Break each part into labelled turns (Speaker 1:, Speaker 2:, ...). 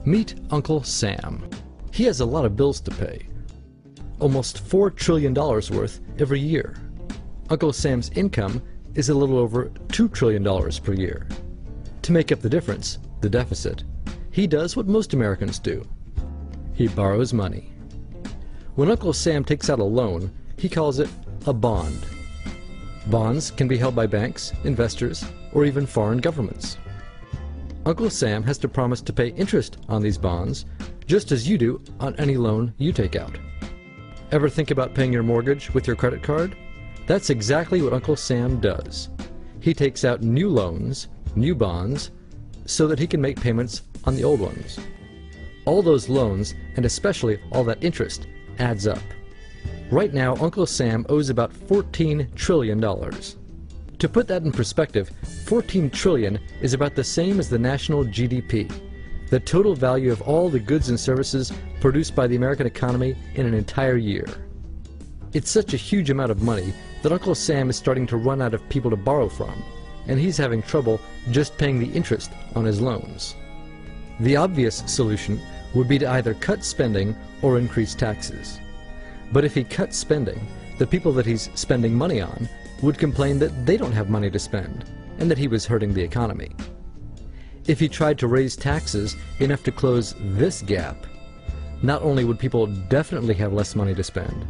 Speaker 1: Meet Uncle Sam. He has a lot of bills to pay. Almost $4 trillion worth every year. Uncle Sam's income is a little over $2 trillion per year. To make up the difference, the deficit, he does what most Americans do. He borrows money. When Uncle Sam takes out a loan, he calls it a bond. Bonds can be held by banks, investors, or even foreign governments. Uncle Sam has to promise to pay interest on these bonds, just as you do on any loan you take out. Ever think about paying your mortgage with your credit card? That's exactly what Uncle Sam does. He takes out new loans, new bonds, so that he can make payments on the old ones. All those loans, and especially all that interest, adds up. Right now, Uncle Sam owes about $14 trillion. To put that in perspective, 14 trillion is about the same as the national GDP, the total value of all the goods and services produced by the American economy in an entire year. It's such a huge amount of money that Uncle Sam is starting to run out of people to borrow from, and he's having trouble just paying the interest on his loans. The obvious solution would be to either cut spending or increase taxes. But if he cuts spending, the people that he's spending money on would complain that they don't have money to spend, and that he was hurting the economy. If he tried to raise taxes enough to close this gap, not only would people definitely have less money to spend,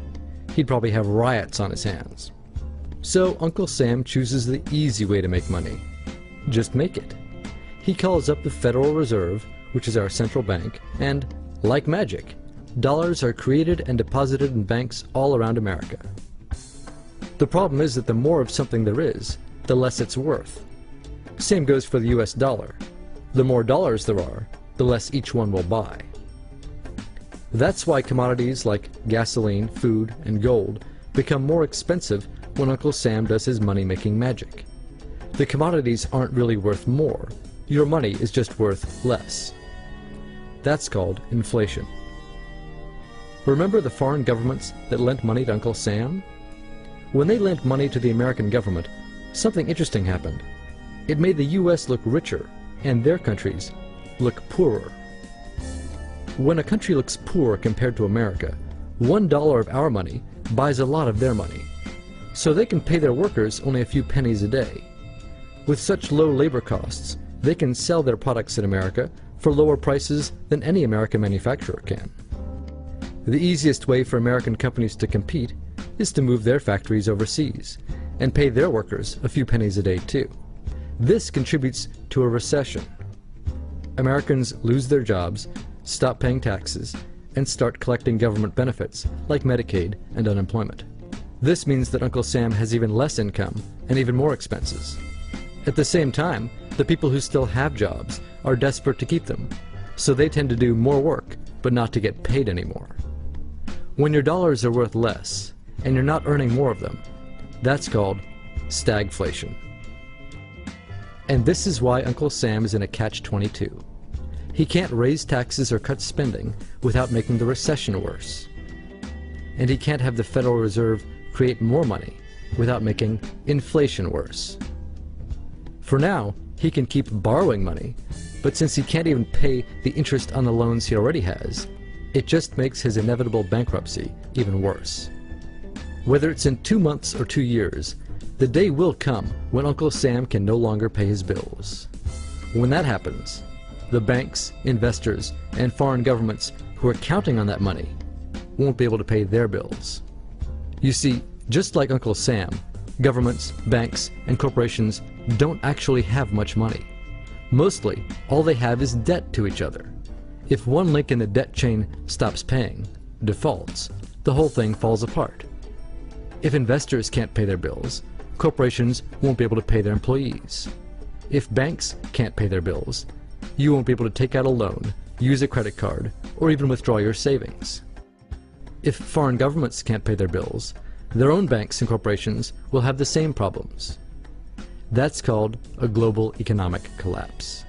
Speaker 1: he'd probably have riots on his hands. So Uncle Sam chooses the easy way to make money. Just make it. He calls up the Federal Reserve, which is our central bank, and, like magic, dollars are created and deposited in banks all around America. The problem is that the more of something there is, the less it's worth. Same goes for the US dollar. The more dollars there are, the less each one will buy. That's why commodities like gasoline, food, and gold become more expensive when Uncle Sam does his money-making magic. The commodities aren't really worth more. Your money is just worth less. That's called inflation. Remember the foreign governments that lent money to Uncle Sam? When they lent money to the American government, something interesting happened. It made the US look richer, and their countries look poorer. When a country looks poor compared to America, $1 of our money buys a lot of their money, so they can pay their workers only a few pennies a day. With such low labor costs, they can sell their products in America for lower prices than any American manufacturer can. The easiest way for American companies to compete is to move their factories overseas and pay their workers a few pennies a day too. This contributes to a recession. Americans lose their jobs, stop paying taxes, and start collecting government benefits like Medicaid and unemployment. This means that Uncle Sam has even less income and even more expenses. At the same time, the people who still have jobs are desperate to keep them, so they tend to do more work but not to get paid anymore. When your dollars are worth less and you're not earning more of them, that's called stagflation. And this is why Uncle Sam is in a catch-22. He can't raise taxes or cut spending without making the recession worse. And he can't have the Federal Reserve create more money without making inflation worse. For now, he can keep borrowing money, but since he can't even pay the interest on the loans he already has, it just makes his inevitable bankruptcy even worse. Whether it's in 2 months or 2 years, the day will come when Uncle Sam can no longer pay his bills. When that happens, the banks, investors, and foreign governments who are counting on that money won't be able to pay their bills. You see, just like Uncle Sam, governments, banks, and corporations don't actually have much money. Mostly, all they have is debt to each other. If one link in the debt chain stops paying, defaults, the whole thing falls apart. If investors can't pay their bills, corporations won't be able to pay their employees. If banks can't pay their bills, you won't be able to take out a loan, use a credit card, or even withdraw your savings. If foreign governments can't pay their bills, their own banks and corporations will have the same problems. That's called a global economic collapse.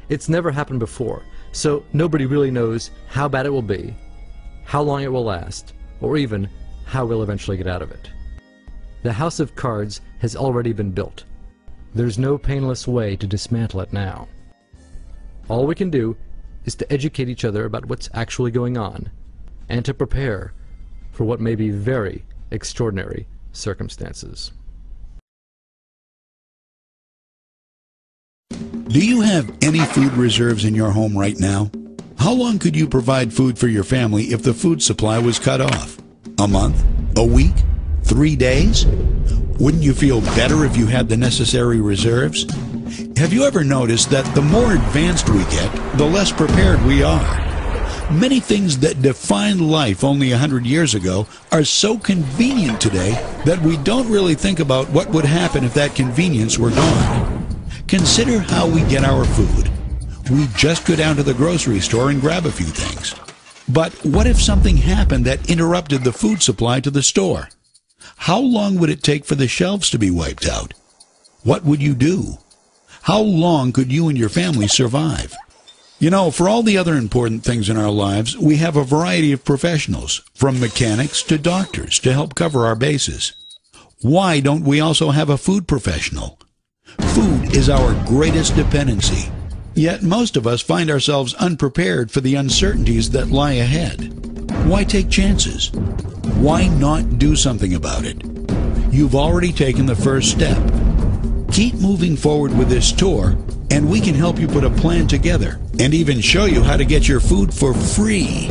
Speaker 1: It's never happened before, so nobody really knows how bad it will be, how long it will last, or even how we'll eventually get out of it. The house of cards has already been built. There's no painless way to dismantle it now. All we can do is to educate each other about what's actually going on, and to prepare for what may be very extraordinary circumstances.
Speaker 2: Do you have any food reserves in your home right now? How long could you provide food for your family if the food supply was cut off? A month? A week? 3 days? Wouldn't you feel better if you had the necessary reserves? Have you ever noticed that the more advanced we get, the less prepared we are? Many things that defined life only 100 years ago are so convenient today that we don't really think about what would happen if that convenience were gone. Consider how we get our food. We just go down to the grocery store and grab a few things. But what if something happened that interrupted the food supply to the store? How long would it take for the shelves to be wiped out? What would you do? How long could you and your family survive? You know, for all the other important things in our lives, we have a variety of professionals, from mechanics to doctors, to help cover our bases. Why don't we also have a food professional? Food is our greatest dependency, yet most of us find ourselves unprepared for the uncertainties that lie ahead. Why take chances? Why not do something about it? You've already taken the first step. Keep moving forward with this tour, and we can help you put a plan together and even show you how to get your food for free.